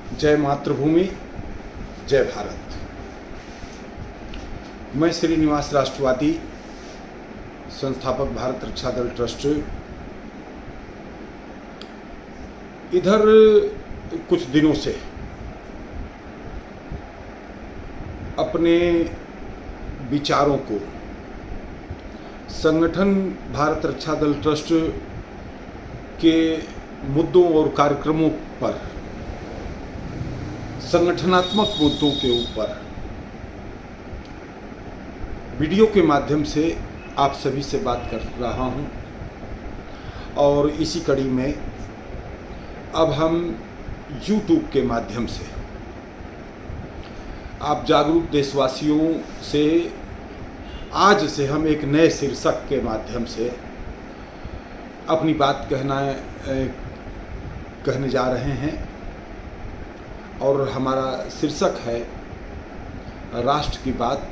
जय मातृभूमि, जय भारत। मैं श्रीनिवास राष्ट्रवादी, संस्थापक भारत रक्षा दल ट्रस्ट। इधर कुछ दिनों से अपने विचारों को संगठन भारत रक्षा दल ट्रस्ट के मुद्दों और कार्यक्रमों पर, संगठनात्मक मुद्दों के ऊपर वीडियो के माध्यम से आप सभी से बात कर रहा हूं। और इसी कड़ी में अब हम YouTube के माध्यम से आप जागरूक देशवासियों से आज से हम एक नए शीर्षक के माध्यम से अपनी बात कहने जा रहे हैं। और हमारा शीर्षक है राष्ट्र की बात।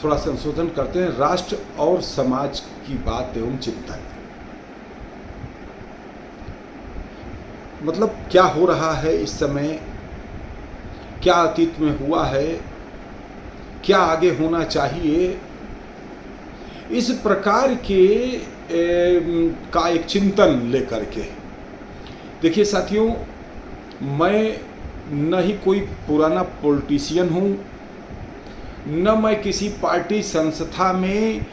थोड़ा संशोधन करते हैं, राष्ट्र और समाज की बात एवं चिंतन। मतलब क्या हो रहा है इस समय, क्या अतीत में हुआ है, क्या आगे होना चाहिए, इस प्रकार के का एक चिंतन लेकर के। देखिए साथियों, मैं न ही कोई पुराना पॉलिटिशियन हूँ, न मैं किसी पार्टी संस्था में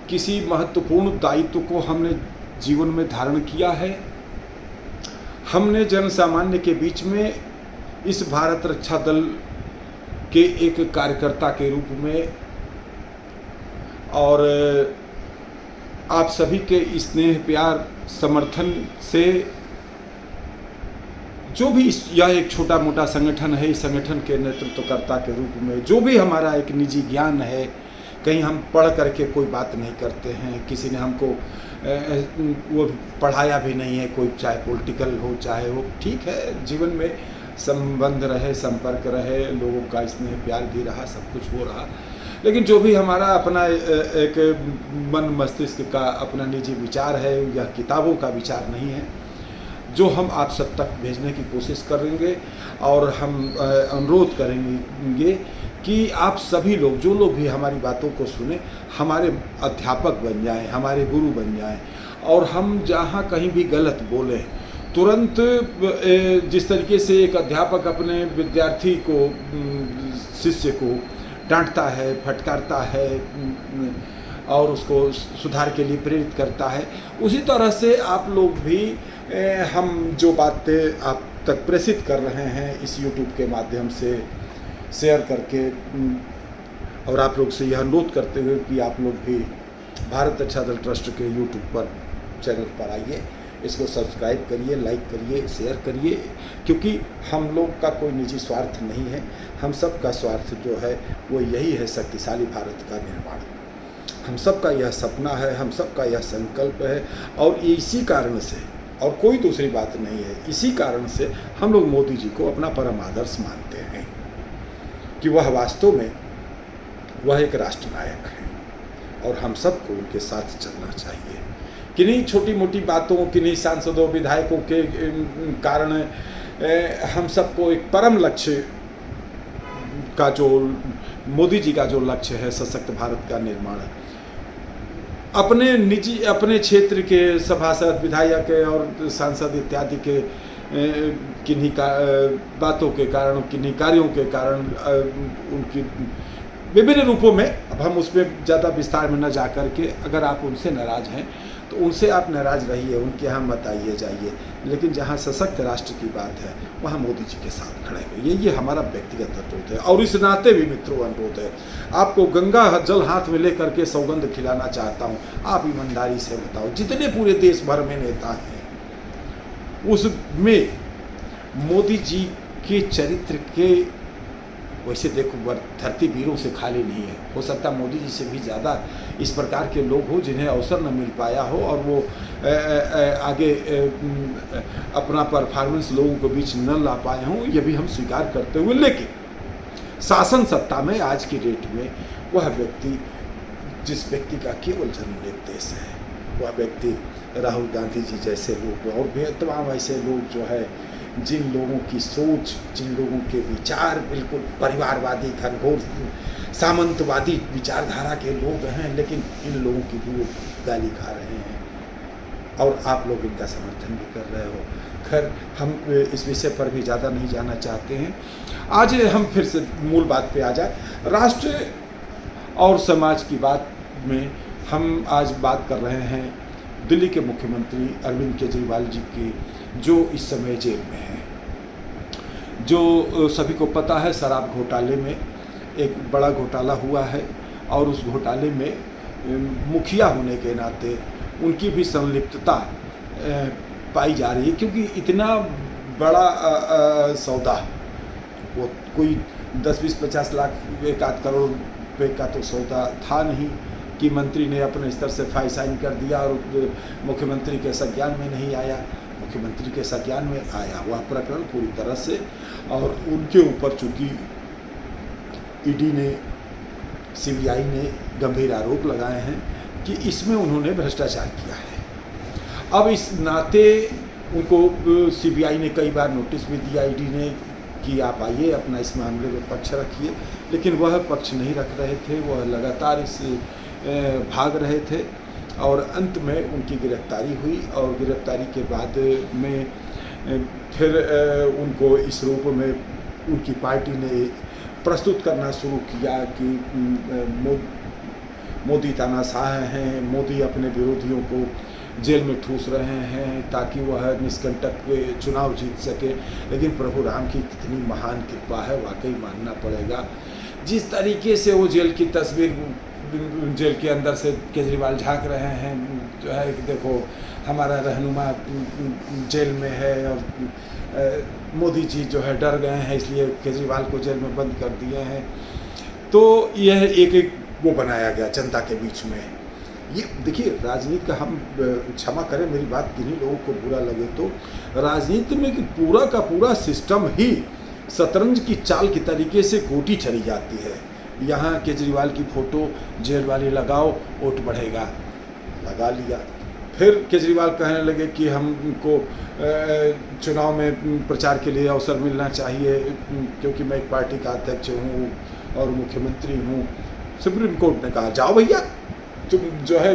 किसी महत्वपूर्ण दायित्व को हमने जीवन में धारण किया है। हमने जन सामान्य के बीच में इस भारत रक्षा दल के एक कार्यकर्ता के रूप में और आप सभी के स्नेह प्यार समर्थन से जो भी यह एक छोटा मोटा संगठन है, इस संगठन के नेतृत्वकर्ता के रूप में जो भी हमारा एक निजी ज्ञान है, कहीं हम पढ़ करके कोई बात नहीं करते हैं, किसी ने हमको वो पढ़ाया भी नहीं है, कोई चाहे पॉलिटिकल हो चाहे वो, ठीक है, जीवन में संबंध रहे, संपर्क रहे, लोगों का स्नेह प्यार भी रहा, सब कुछ हो रहा, लेकिन जो भी हमारा अपना एक मन मस्तिष्क का अपना निजी विचार है, यह किताबों का विचार नहीं है, जो हम आप सब तक भेजने की कोशिश करेंगे। और हम अनुरोध करेंगे कि आप सभी लोग, जो लोग भी हमारी बातों को सुने, हमारे अध्यापक बन जाएं, हमारे गुरु बन जाएं। और हम जहाँ कहीं भी गलत बोलें, तुरंत जिस तरीके से एक अध्यापक अपने विद्यार्थी को, शिष्य को डांटता है, फटकारता है और उसको सुधार के लिए प्रेरित करता है, उसी तरह से आप लोग भी हम जो बातें आप तक प्रेषित कर रहे हैं इस YouTube के माध्यम से शेयर करके, और आप लोग से यह अनुरोध करते हुए कि आप लोग भी भारत रक्षा दल ट्रस्ट के YouTube पर चैनल पर आइए, इसको सब्सक्राइब करिए, लाइक करिए, शेयर करिए, क्योंकि हम लोग का कोई निजी स्वार्थ नहीं है। हम सब का स्वार्थ जो है वो यही है, शक्तिशाली भारत का निर्माण। हम सब का यह सपना है, हम सब का यह संकल्प है। और इसी कारण से, और कोई दूसरी बात नहीं है, इसी कारण से हम लोग मोदी जी को अपना परम आदर्श मानते हैं कि वह वास्तव में वह एक राष्ट्रनायक है और हम सबको उनके साथ चलना चाहिए। किन्हीं छोटी मोटी बातों, किन्हीं सांसदों विधायकों के कारण हम सबको एक परम लक्ष्य का, जो मोदी जी का जो लक्ष्य है, सशक्त भारत का निर्माण, अपने क्षेत्र के सभासद, विधायक और सांसद इत्यादि के किन्हीं का बातों के कारण, किन्हीं कार्यों के कारण, उनकी विभिन्न रूपों में, अब हम उसमें ज़्यादा विस्तार में न जा कर के, अगर आप उनसे नाराज़ हैं तो उनसे आप नाराज़ रहिए, उनके यहाँ मत आइए जाइए, लेकिन जहाँ सशक्त राष्ट्र की बात है वहाँ मोदी जी के साथ खड़े हुए। ये हमारा व्यक्तिगत अनुरोध है। और इस नाते भी मित्रों अनुरोध है, आपको गंगा जल हाथ में लेकर के सौगंध खिलाना चाहता हूँ, आप ईमानदारी से बताओ, जितने पूरे देश भर में नेता हैं उसमें मोदी जी के चरित्र के, वैसे देखो धरती वीरों से खाली नहीं है। हो सकता मोदी जी से भी ज़्यादा इस प्रकार के लोग हो जिन्हें अवसर न मिल पाया हो और वो आगे अपना परफॉर्मेंस लोगों के बीच न ला पाए हों, ये भी हम स्वीकार करते हुए, लेकिन शासन सत्ता में आज की डेट में वह व्यक्ति, जिस व्यक्ति का केवल जन्मदिन देश है, वह व्यक्ति राहुल गांधी जी जैसे लोग और भी तमाम ऐसे लोग जो है, जिन लोगों की सोच, जिन लोगों के विचार बिल्कुल परिवारवादी, घनघोर सामंतवादी विचारधारा के लोग हैं, लेकिन इन लोगों की भी वो गाली खा रहे हैं और आप लोग इनका समर्थन भी कर रहे हो। खैर, हम इस विषय पर भी ज़्यादा नहीं जाना चाहते हैं। आज हम फिर से मूल बात पे आ जाए। राष्ट्र और समाज की बात में हम आज बात कर रहे हैं दिल्ली के मुख्यमंत्री अरविंद केजरीवाल जी की, जो इस समय जेल में हैं। जो सभी को पता है, शराब घोटाले में एक बड़ा घोटाला हुआ है और उस घोटाले में मुखिया होने के नाते उनकी भी संलिप्तता पाई जा रही है, क्योंकि इतना बड़ा सौदा, वो कोई 10, 20, 50 लाख, 1 करोड़ रुपये का तो सौदा था नहीं कि मंत्री ने अपने स्तर से फाइल साइन कर दिया और मुख्यमंत्री के संज्ञान में नहीं आया। मुख्यमंत्री के संज्ञान में आया वह प्रकरण पूरी तरह से, और उनके ऊपर चूँकि ईडी ने, सीबीआई ने गंभीर आरोप लगाए हैं कि इसमें उन्होंने भ्रष्टाचार किया है। अब इस नाते उनको सीबीआई ने कई बार नोटिस भी दिया, ईडी ने, कि आप आइए अपना इस मामले में पक्ष रखिए, लेकिन वह पक्ष नहीं रख रहे थे। वह लगातार इस भाग रहे थे और अंत में उनकी गिरफ्तारी हुई और गिरफ्तारी के बाद में फिर उनको इस रूप में उनकी पार्टी ने प्रस्तुत करना शुरू किया कि मोदी तानाशाह हैं, मोदी अपने विरोधियों को जेल में ठूस रहे हैं ताकि वह निष्कंटक चुनाव जीत सके। लेकिन प्रभु राम की कितनी महान कृपा है, वाकई मानना पड़ेगा। जिस तरीके से वो जेल की तस्वीर, जेल के अंदर से केजरीवाल झांक रहे हैं, जो है कि देखो हमारा रहनुमा जेल में है और मोदी जी जो है डर गए हैं, इसलिए केजरीवाल को जेल में बंद कर दिए हैं। तो यह एक वो बनाया गया जनता के बीच में। ये देखिए, राजनीति का, हम क्षमा करें मेरी बात, किन्हीं लोगों को बुरा लगे तो, राजनीति में कि पूरा का पूरा सिस्टम ही शतरंज की चाल की तरीके से गोटी चली जाती है। यहाँ केजरीवाल की फ़ोटो जेल वाले लगाओ, वोट बढ़ेगा, लगा लिया। फिर केजरीवाल कहने लगे कि हमको चुनाव में प्रचार के लिए अवसर मिलना चाहिए क्योंकि मैं एक पार्टी का अध्यक्ष हूँ और मुख्यमंत्री हूँ। सुप्रीम कोर्ट ने कहा जाओ भैया, तुम जो है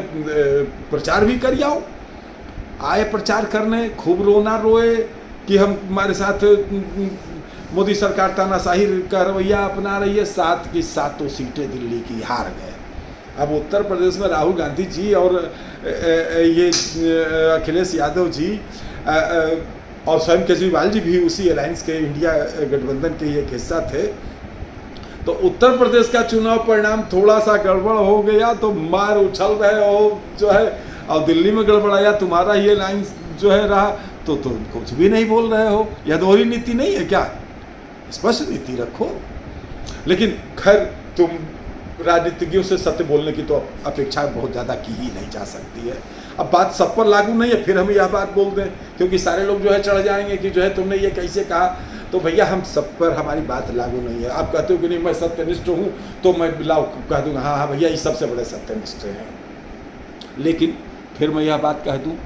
प्रचार भी कर आओ। आए प्रचार करने, खूब रोना रोए कि हम हमारे साथ मोदी सरकार तानाशाही का रवैया अपना रही है। 7 की 7 सीटें दिल्ली की हार गए। अब उत्तर प्रदेश में राहुल गांधी जी और ये अखिलेश यादव जी और स्वयं केजरीवाल जी भी उसी अलायंस के, इंडिया गठबंधन के एक हिस्सा थे। तो उत्तर प्रदेश का चुनाव परिणाम थोड़ा सा गड़बड़ हो गया तो मार उछल रहे हो जो है, और दिल्ली में गड़बड़ाया तुम्हारा ये लाइन जो है रहा तो तुम कुछ भी नहीं बोल रहे हो। यह दोहरी नीति नहीं है क्या? स्पष्ट नीति रखो। लेकिन खैर, तुम राजनीतिज्ञों से सत्य बोलने की तो अपेक्षा बहुत ज़्यादा की ही नहीं जा सकती है। अब बात सब पर लागू नहीं है, फिर हम यह बात बोल दें, क्योंकि सारे लोग जो है चढ़ जाएंगे कि जो है तुमने ये कैसे कहा। तो भैया, हम सब पर हमारी बात लागू नहीं है। आप कहते हो कि नहीं मैं सत्यनिष्ठ हूँ, तो मैं लाओ कह दूँगा हाँ हाँ भैया ये सबसे बड़े सत्यनिष्ठ हैं। लेकिन फिर मैं यह बात कह दूँ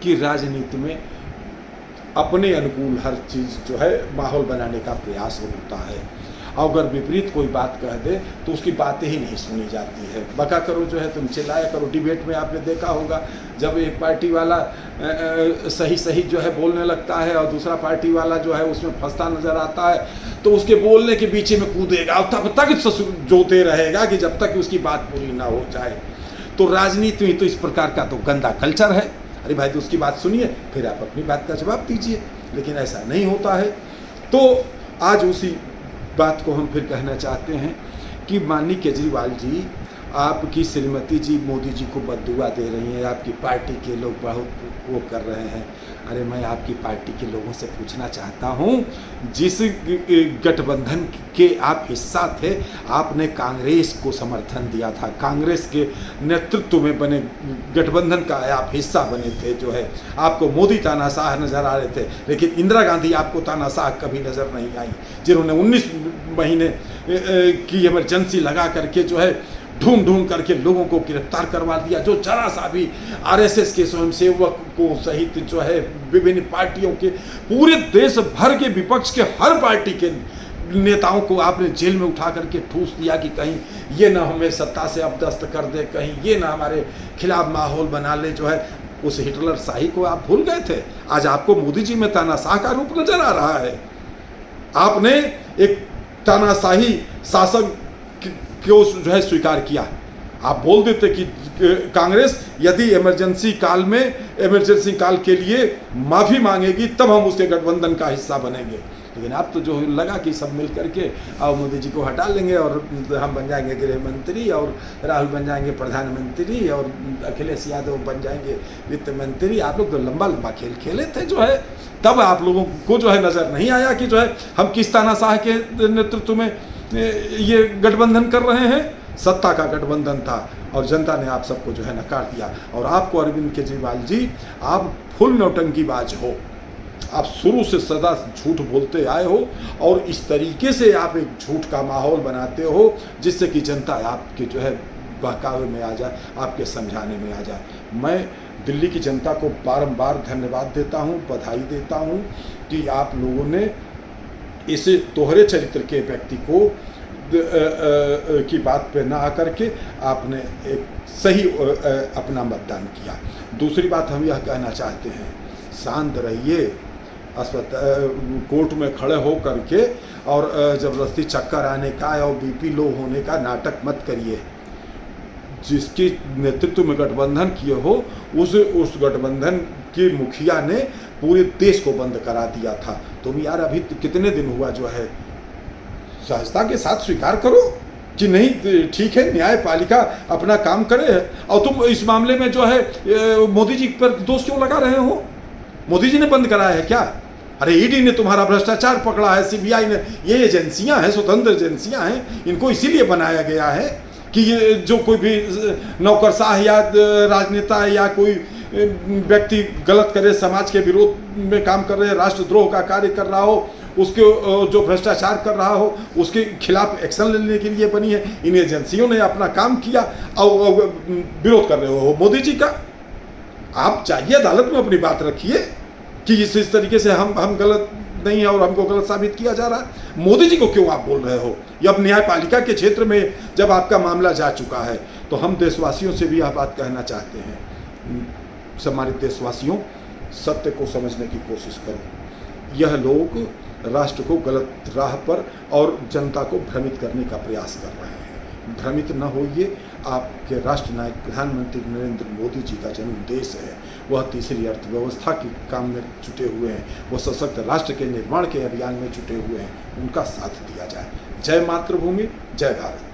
कि राजनीति में अपने अनुकूल हर चीज़ जो है माहौल बनाने का प्रयास होता है। अगर विपरीत कोई बात कह दे तो उसकी बातें ही नहीं सुनी जाती है। बका करो जो है, तुम चिल्लाया करो। डिबेट में आपने देखा होगा, जब एक पार्टी वाला सही सही जो है बोलने लगता है और दूसरा पार्टी वाला जो है उसमें फंसता नज़र आता है तो उसके बोलने के पीछे में कूदेगा और तब तक जोते रहेगा कि जब तक उसकी बात पूरी ना हो जाए। तो राजनीति में तो इस प्रकार का तो गंदा कल्चर है। अरे भाई, तो उसकी बात सुनिए, फिर आप अपनी बात का जवाब दीजिए। लेकिन ऐसा नहीं होता है। तो आज उसी बात को हम फिर कहना चाहते हैं कि माननीय केजरीवाल जी, आपकी श्रीमती जी मोदी जी को बद्दुआ दे रही हैं, आपकी पार्टी के लोग बहुत वो कर रहे हैं। अरे मैं आपकी पार्टी के लोगों से पूछना चाहता हूं, जिस गठबंधन के आप हिस्सा थे, आपने कांग्रेस को समर्थन दिया था, कांग्रेस के नेतृत्व में बने गठबंधन का आप हिस्सा बने थे, जो है आपको मोदी तानाशाह नज़र आ रहे थे, लेकिन इंदिरा गांधी आपको तानाशाह कभी नज़र नहीं आई, जिन्होंने 19 महीने की इमरजेंसी लगा करके जो है ढूंढ ढूंढ करके लोगों को गिरफ्तार करवा दिया। जो जरा सा भी आरएसएस के स्वयंसेवक को सहित जो है विभिन्न पार्टियों के, पूरे देश भर के विपक्ष के हर पार्टी के नेताओं को आपने जेल में उठा करके ठूस दिया कि कहीं ये ना हमें सत्ता से अपदस्थ कर दे, कहीं ये ना हमारे खिलाफ माहौल बना ले। जो है उस हिटलर शाही को आप भूल गए थे। आज आपको मोदी जी में तानाशाह का रूप नजर आ रहा है। आपने एक तानाशाही शासक को जो है स्वीकार किया। आप बोल देते कि कांग्रेस यदि इमरजेंसी काल के लिए माफी मांगेगी तब हम उसके गठबंधन का हिस्सा बनेंगे, लेकिन अब तो जो लगा कि सब मिल करके अब मोदी जी को हटा लेंगे और हम बन जाएंगे गृह मंत्री, और राहुल बन जाएंगे प्रधानमंत्री, और अखिलेश यादव बन जाएंगे वित्त मंत्री। आप लोग तो लंबा लंबा खेल खेले थे। जो है तब आप लोगों को जो है नज़र नहीं आया कि जो है हम किस तानाशाह के नेतृत्व में ये गठबंधन कर रहे हैं। सत्ता का गठबंधन था और जनता ने आप सबको जो है नकार दिया। और आपको अरविंद केजरीवाल जी, आप फुल नौटंकीबाज हो। आप शुरू से सदा झूठ बोलते आए हो और इस तरीके से आप एक झूठ का माहौल बनाते हो जिससे कि जनता आपके जो है बहकावे में आ जाए, आपके समझाने में आ जाए। मैं दिल्ली की जनता को बारंबार धन्यवाद देता हूँ, बधाई देता हूँ कि आप लोगों ने इस दोहरे चरित्र के व्यक्ति को की बात पे ना आकर के आपने एक सही अपना मतदान किया। दूसरी बात हम यह कहना चाहते हैं, शांत रहिए। कोर्ट में खड़े हो करके और ज़बरदस्ती चक्कर आने का और बीपी लो होने का नाटक मत करिए। जिसके नेतृत्व में गठबंधन किए हो उस गठबंधन के मुखिया ने पूरे देश को बंद करा दिया था। तुम यार अभी कितने दिन हुआ जो है, सहजता के साथ स्वीकार करो कि नहीं ठीक है, न्यायपालिका अपना काम करे। और तुम इस मामले में जो है मोदी जी पर दोष क्यों लगा रहे हो? मोदी जी ने बंद कराया है क्या? अरे ईडी ने तुम्हारा भ्रष्टाचार पकड़ा है, सीबीआई ने, ये एजेंसियां हैं, स्वतंत्र एजेंसियां हैं। इनको इसीलिए बनाया गया है कि ये जो कोई भी नौकरशाह या राजनेता या कोई व्यक्ति गलत करे, समाज के विरोध में काम कर रहे, राष्ट्रद्रोह का कार्य कर रहा हो, उसके जो भ्रष्टाचार कर रहा हो उसके खिलाफ एक्शन लेने के लिए बनी है। इन एजेंसियों ने अपना काम किया और विरोध कर रहे हो मोदी जी का। आप जाइए अदालत में अपनी बात रखिए कि इस तरीके से हम गलत नहीं है और हमको गलत साबित किया जा रहा है। मोदी जी को क्यों आप बोल रहे हो? या अब न्यायपालिका के क्षेत्र में जब आपका मामला जा चुका है तो हम देशवासियों से भी यह बात कहना चाहते हैं, सम्मानित देशवासियों, सत्य को समझने की कोशिश करो। यह लोग राष्ट्र को गलत राह पर और जनता को भ्रमित करने का प्रयास कर रहे हैं। भ्रमित न होइए। आपके राष्ट्र नायक प्रधानमंत्री नरेंद्र मोदी जी का जन्म देश है, वह तीसरी अर्थव्यवस्था के काम में जुटे हुए हैं, वह सशक्त राष्ट्र के निर्माण के अभियान में जुटे हुए हैं। उनका साथ दिया जाए। जय मातृभूमि, जय भारत।